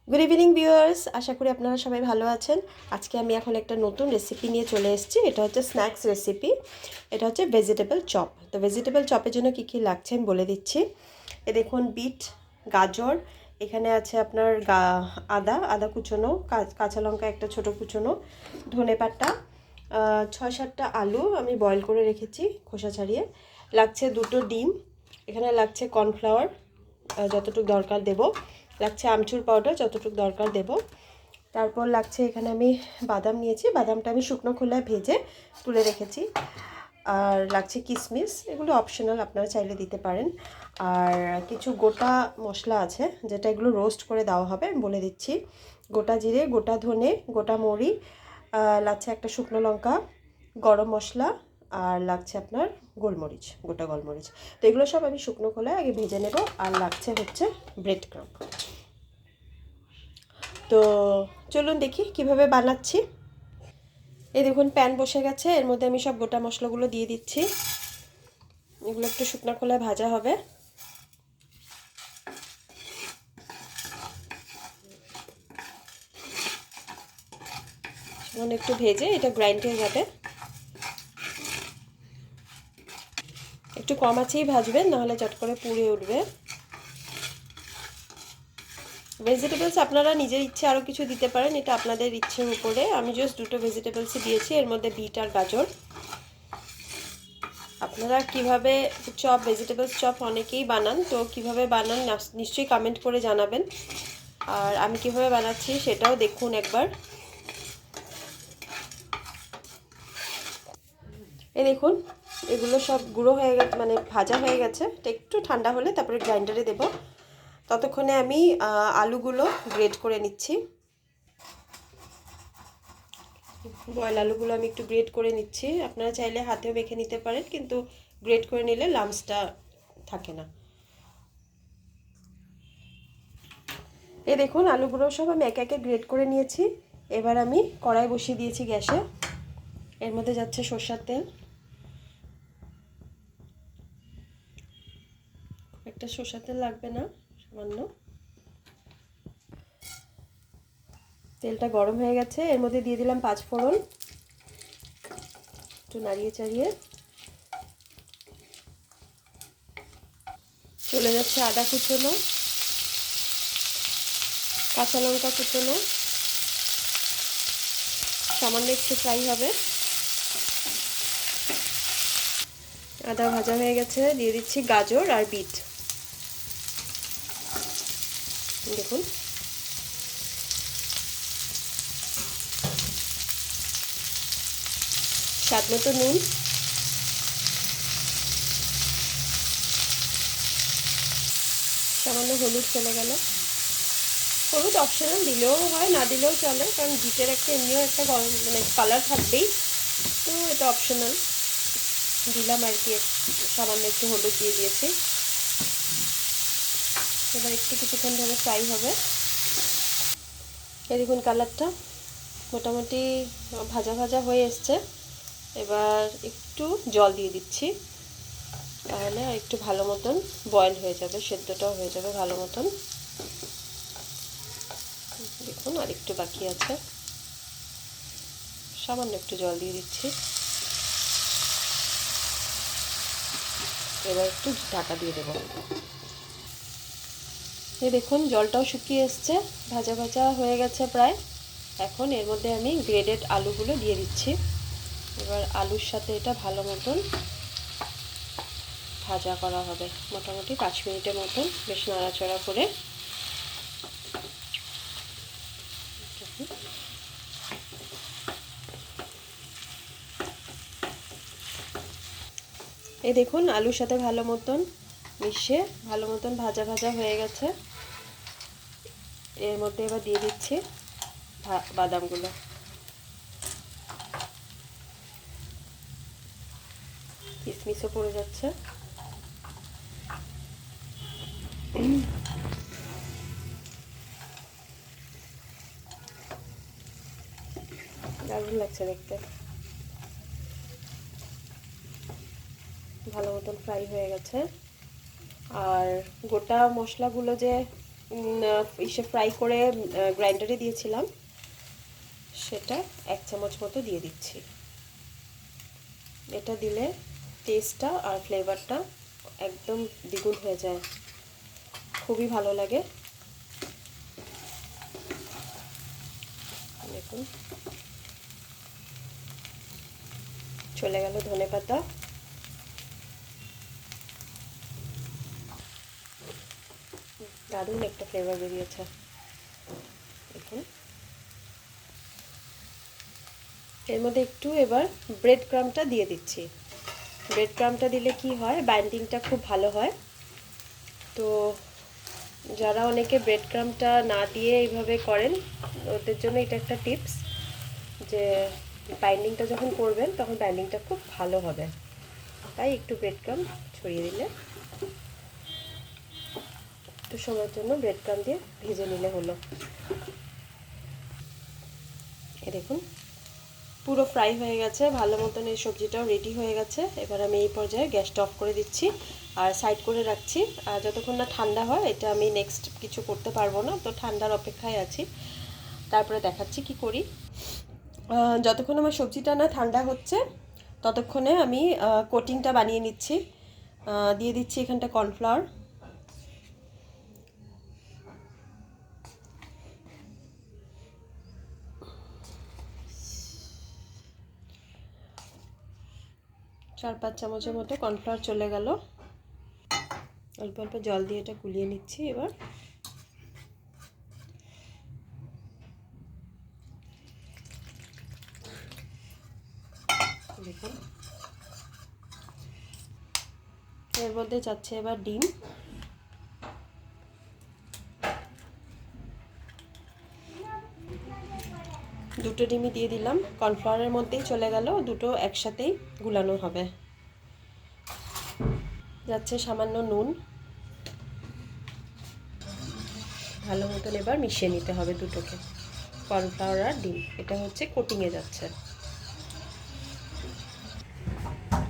Good evening viewers, আশা করি আপনারা সবাই ভালো আছেন। আজকে আমি এখন একটা নতুন রেসিপি নিয়ে চলে এসেছি। এটা হচ্ছে স্ন্যাক্স রেসিপি। এটা হচ্ছে ভেজিটেবল চপ। তো ভেজিটেবল চপের জন্য কী কী লাগছে আমি বলে দিচ্ছি। এ দেখুন, বিট, গাজর, এখানে আছে আপনার আদা কুচোনো, কাঁচা লঙ্কা একটা ছোটো কুচোনো, ধনেপাতা, 6-7টা আলু আমি বয়েল করে রেখেছি খোসা ছাড়িয়ে, লাগছে 2টো ডিম, এখানে লাগছে কর্নফ্লাওয়ার যতটুকু দরকার দেব, লাগছে আমচুর পাউডার যতটুকু দরকার দেব, তারপর লাগছে এখানে আমি বাদাম নিয়েছি, বাদামটা আমি শুকনো খোলায় ভেজে তুলে রেখেছি, আর লাগছে কিশমিশ, এগুলো অপশনাল, আপনারা চাইলে দিতে পারেন। আর কিছু গোটা মশলা আছে যেটা এগুলো রোস্ট করে দেওয়া হবে, আমি বলে দিচ্ছি। গোটা জিরে, গোটা ধনে, গোটা মরি, লাগছে একটা শুকনো লঙ্কা, গরম মশলা, আর লাগছে আপনার গোলমরিচ, গোটা গোলমরিচ। তো এগুলো সব আমি শুকনো খোলায় আগে ভেজে নেব। আর লাগছে হচ্ছে ব্রেড ক্রাম্ব। তো চলুন দেখি কিভাবে বানাচ্ছি। এই দেখুন, প্যান বসে গেছে, এর মধ্যে আমি সব গোটা মশলাগুলো দিয়ে দিচ্ছি। এগুলো একটু শুকনো খোলায় ভাজা হবে। একটু ভেজে এটা গ্রাইন্ড হয়ে যাবে। একটু কম আঁচেই ভাজবেন, নাহলে চট করে পুড়ে উঠবে। ভেজিটেবলস আপনারা নিজের ইচ্ছে আরও কিছু দিতে পারেন, এটা আপনাদের ইচ্ছের উপরে। আমি জাস্ট 2টো ভেজিটেবলসই দিয়েছি, এর মধ্যে বিট আর গাজর। আপনারা কিভাবে চপ, ভেজিটেবলস চপ অনেকেই বানান, তো কিভাবে বানান নিশ্চয়ই কমেন্ট করে জানাবেন। আর আমি কিভাবে বানাচ্ছি সেটাও দেখুন একবার। এই দেখুন, এগুলো সব গুঁড়ো হয়ে গেছে, মানে ভাজা হয়ে গেছে। এটা একটু ঠান্ডা হলে তারপরে গ্রাইন্ডারে দেব। ততক্ষণে আমি আলুগুলো গ্রেট করে নিচ্ছি। বয়েল আলুগুলো আমি একটু গ্রেট করে নিচ্ছি। আপনারা চাইলে হাতেও মেখে নিতে পারেন, কিন্তু গ্রেট করে নিলে লাম্পসটা থাকে না। এই দেখুন, আলুগুলো সব আমি একে একে গ্রেট করে নিয়েছি। এবার আমি কড়াই বসিয়ে দিয়েছি গ্যাসে। এর মধ্যে যাচ্ছে সরষের তেল। একটা সরষের তেল লাগবে না, সামান্য। তেলটা গরম হয়ে গেছে, এর মধ্যে দিয়ে দিলাম 5 ফোড়ন। একটু নাড়িয়ে চাড়িয়ে চলে যাচ্ছে আদা কুচোনো, কাঁচা লঙ্কা কুচোনো, সামান্য একটু ফ্রাই হবে। আদা ভাজা হয়ে গেছে, দিয়ে দিচ্ছি গাজর আর বিট। দেখুন, স্বাদ মতো নুন, সামান্য হলুদ চলে গেল। হলুদ অপশনাল, দিলেও হয় না দিলেও চলে, কারণ বিটের একটা এমনিও একটা মানে কালার থাকবেই, তো এটা অপশনাল। দিলাম আর কি, সামান্য একটু হলুদ দিয়ে দিয়েছি। এবার একটু কিছুক্ষণ ধরে ফ্রাই হবে। এই দেখুন, কালারটা মোটামুটি ভাজা ভাজা হয়ে এসছে। এবার একটু জল দিয়ে দিচ্ছি, তাহলে আর একটু ভালো মতন বয়েল হয়ে যাবে, সেদ্ধটাও হয়ে যাবে ভালো মতন। দেখুন, আর একটু বাকি আছে, সামান্য একটু জল দিয়ে দিচ্ছি। এবার একটু ঢাকা দিয়ে দেবো। এই দেখুন, জলটাও শুকিয়ে এসছে, ভাজা ভাজা হয়ে গেছে প্রায়। এখন এর মধ্যে আমি গ্রেডেড আলুগুলো দিয়ে দিচ্ছি। এবার আলুর সাথে এটা ভালো মতন ভাজা করা হবে, মোটামুটি 5 মিনিটের মতন, বেশ নাড়াচাড়া করে। এই দেখুন, আলুর সাথে ভালো মতন মিশে ভালো মতন ভাজা ভাজা হয়ে গেছে। এর মধ্যে এবার দিয়ে দিচ্ছি বাদামগুলো। কিশমিশও পড়ে যাচ্ছে। দারুণ লাগছে দেখতে। ভালো মতন ফ্রাই হয়ে গেছে। আর গোটা মশলাগুলো যে ইসে ফ্রাই করে গ্রাইন্ডারে দিয়েছিলাম, সেটা 1 চামচ মতো দিয়ে দিচ্ছি। এটা দিলে টেস্টটা আর ফ্লেভারটা একদম দ্বিগুণ হয়ে যায়, খুবই ভালো লাগে। দেখুন চলে গেল ধনেপাতা। দারুণ একটা ফ্লেভার বেরিয়েছে। দেখুন এর মধ্যে একটু এবার ব্রেড ক্রাম্বটা দিয়ে দিচ্ছি। ব্রেড ক্রাম্বটা দিলে কি হয়, বাইন্ডিংটা খুব ভালো হয়। তো যারা অনেকে ব্রেড ক্রাম্বটা না দিয়ে এইভাবে করেন, ওদের জন্য এটা একটা টিপস যে বাইন্ডিংটা যখন করবেন তখন বাইন্ডিংটা খুব ভালো হবে। তাই একটু ব্রেড ক্রাম্ব ছড়িয়ে দিলে, একটু সময়ের জন্য ব্রেড ক্রাম্ব দিয়ে ভেজে নিলে হলো। এ দেখুন পুরো ফ্রাই হয়ে গেছে, ভালো মতন এই সবজিটাও রেডি হয়ে গেছে। এবার আমি এই পর্যায়ে গ্যাসটা অফ করে দিচ্ছি আর সাইড করে রাখছি। আর যতক্ষণ না ঠান্ডা হয়, এটা আমি নেক্সট কিছু করতে পারবো না, তো ঠান্ডার অপেক্ষায় আছি, তারপরে দেখাচ্ছি কি করি। যতক্ষণ আমার সবজিটা না ঠান্ডা হচ্ছে, ততক্ষণে আমি কোটিংটা বানিয়ে নিচ্ছি। দিয়ে দিচ্ছি এখানটা কর্নফ্লাওয়ার, চার 5 চামচের মতো কর্নফ্লাওয়ার চলে গেল। অল্প অল্প জল দিয়ে এটা গুলিয়ে নিচ্ছি। এবার দেখুন এর মধ্যে যাচ্ছে এবার ডিম। দুটো ডিমই দিয়ে দিলাম, কর্নফ্লাওয়ারের মধ্যেই চলে গেল, দুটো একসাথেই গুলানো হবে। যাচ্ছে সামান্য নুন, ভালো মতন এবার মিশিয়ে নিতে হবে দুটোকে, কর্নফ্লাওয়ার আর ডিম। এটা হচ্ছে কোটিংয়ে যাচ্ছে।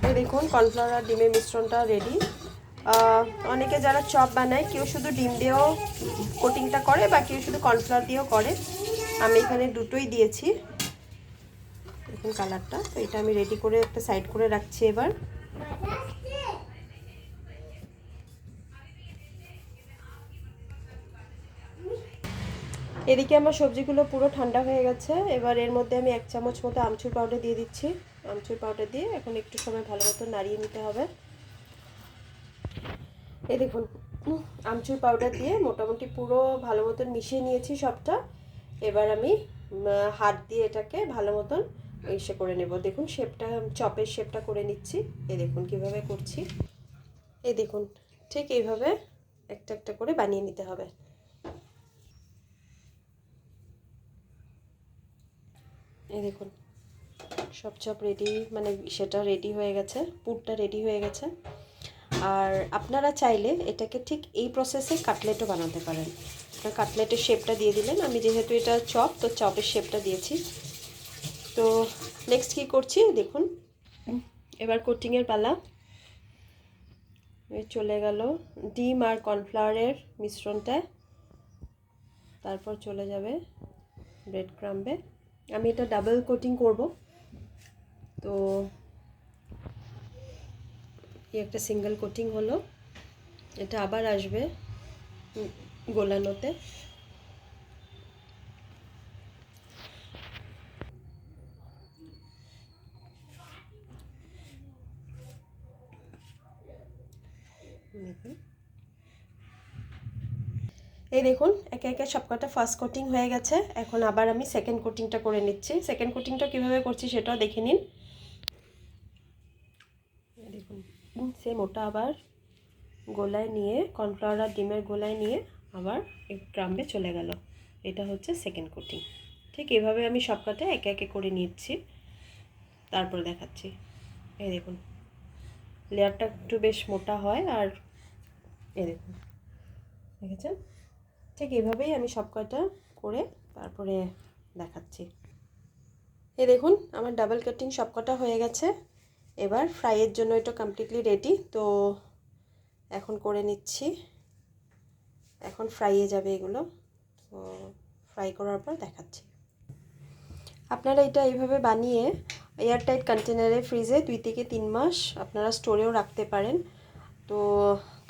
এই দেখুন কর্নফ্লাওয়ার আর ডিমের মিশ্রণটা রেডি। অনেকে যারা চপ বানায়, কেউ শুধু ডিম দিয়েও কোটিংটা করে, বা কেউ শুধু কর্নফ্লাওয়ার দিয়েও করে। আমি এখানে দুটোই দিয়েছি। দেখুন কালারটা, তো এটা আমি রেডি করে একটা সাইড করে রাখছি। এবার এদিকে আমার সবজিগুলো পুরো ঠান্ডা হয়ে গেছে। এবার এর মধ্যে আমি 1 চামচ মতো আমচুর পাউডার দিয়ে দিচ্ছি। আমচুর পাউডার দিয়ে এখন একটু সময় ভালো মতো নাড়িয়ে নিতে হবে। এই দেখুন আমচুর পাউডার দিয়ে মোটামুটি পুরো ভালো মতন মিশিয়ে নিয়েছি সবটা। এবার আমি হাত দিয়ে এটাকে ভালো মতন ইসে করে নেব। দেখুন শেপটা, চপের শেপটা করে নিচ্ছি। এই দেখুন কিভাবে করছি। এই দেখুন ঠিক এইভাবে একটা একটা করে বানিয়ে নিতে হবে। এই দেখুন সব চপ রেডি, মানে সেটা রেডি হয়ে গেছে, পুরটা রেডি হয়ে গেছে। আর আপনারা চাইলে এটাকে ঠিক এই প্রসেসে কাটলেটও বানাতে পারেন। কাটলেটের শেপটা দিয়ে দিলেন, আমি যেহেতু এটা চপ, তো চপের শেপটা দিয়েছি। তো নেক্সট কী করছি দেখুন, এবার কোটিংয়ের পালা। চলে গেল ডিম আর কর্নফ্লাওয়ারের মিশ্রণটা, তারপর চলে যাবে ব্রেড ক্রাম্বে। আমি এটা ডাবল কোটিং করব, তো এই একটা সিঙ্গেল কোটিং হলো, এটা আবার আসবে গোলানোতে। এই দেখুন একে একে সবকটা ফার্স্ট কোটিং হয়ে গেছে। এখন আবার আমি সেকেন্ড কোটিংটা করে নিচ্ছি। সেকেন্ড কোটিংটা কীভাবে করছি সেটাও দেখে নিন। দেখুন সেম ওটা আবার গোলায় নিয়ে, কর্নফ্লাওয়ার আর ডিমের গোলায় নিয়ে আবার এক ক্রাম্বে চলে গেল। এটা হচ্ছে সেকেন্ড কোটিং। ঠিক এভাবে আমি সবকটা একে একে করে নিচ্ছি, তারপর দেখাচ্ছি। এই দেখুন লেয়ারটা একটু বেশ মোটা হয়। আর এই দেখুন দেখেছেন, ঠিক এইভাবেই আমি সবকটা করে তারপরে দেখাচ্ছি। এই দেখুন আমার ডাবল কাটিং সবকটা হয়ে গেছে। এবার ফ্রাইয়ের জন্য এটা কমপ্লিটলি রেডি। তো এখন করে নিচ্ছি। এখন ফ্রাইয়ে যাবে এগুলো। তো ফ্রাই করার পর দেখাচ্ছি। আপনারা এটা এইভাবে বানিয়ে এয়ারটাইট কন্টেনারে ফ্রিজে 2 থেকে 3 মাস আপনারা স্টোরেও রাখতে পারেন। তো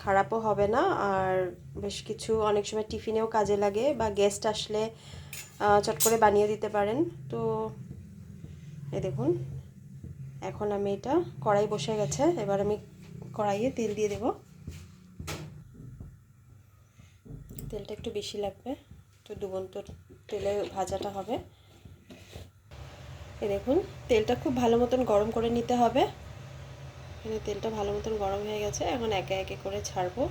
খারাপও হবে না, আর বেশ কিছু অনেক সময় টিফিনেও কাজে লাগে, বা গেস্ট আসলে চট করে বানিয়ে দিতে পারেন। তো এই দেখুন, এখন আমি এটা কড়াই বসে গেছে, এবার আমি কড়াইয়ে তেল দিয়ে দেব। তেলটা একটু বেশি লাগবে, তো দুবন্ত তেলে ভাজাটা হবে। এই দেখুন, তেলটা খুব ভালো মতন গরম করে নিতে হবে। এখানে তেলটা ভালো মতন গরম হয়ে গেছে, এখন একে একে করে ছাড়বো।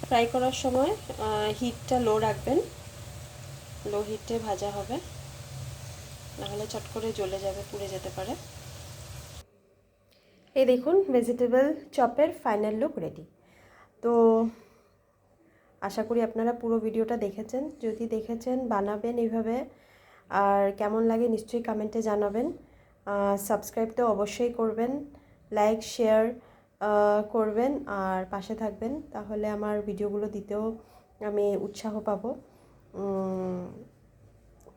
ফ্রাই করার সময় হিটটা লো রাখবেন, লো হিটে ভাজা হবে, নাহলে চট করে জ্বলে যাবে, পুড়ে যেতে পারে। এই দেখুন, ভেজিটেবল চপের ফাইনাল লুক রেডি। তো আশা করি আপনারা পুরো ভিডিওটা দেখেছেন। যদি দেখেছেন, বানাবেন এইভাবে, আর কেমন লাগে নিশ্চয়ই কমেন্টে জানাবেন। সাবস্ক্রাইব তো অবশ্যই করবেন, লাইক শেয়ার করবেন, আর পাশে থাকবেন, তাহলে আমার ভিডিওগুলো দিতেও আমি উৎসাহ পাবো।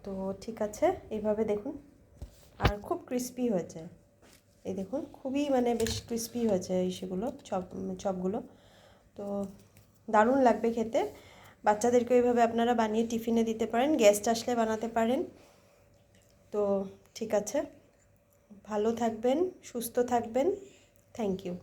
তো ঠিক আছে, এইভাবে দেখুন, আর খুব ক্রিস্পি হয়েছে। এই দেখুন, খুবই মানে বেশ ক্রিস্পি হয়েছে সেগুলো, চপগুলো। তো দারুণ লাগবে খেতে। বাচ্চাদেরকে এইভাবে আপনারা বানিয়ে টিফিনে দিতে পারেন, গেস্ট আসলে বানাতে পারেন। তো ঠিক আছে, ভালো থাকবেন, সুস্থ থাকবেন। Thank you.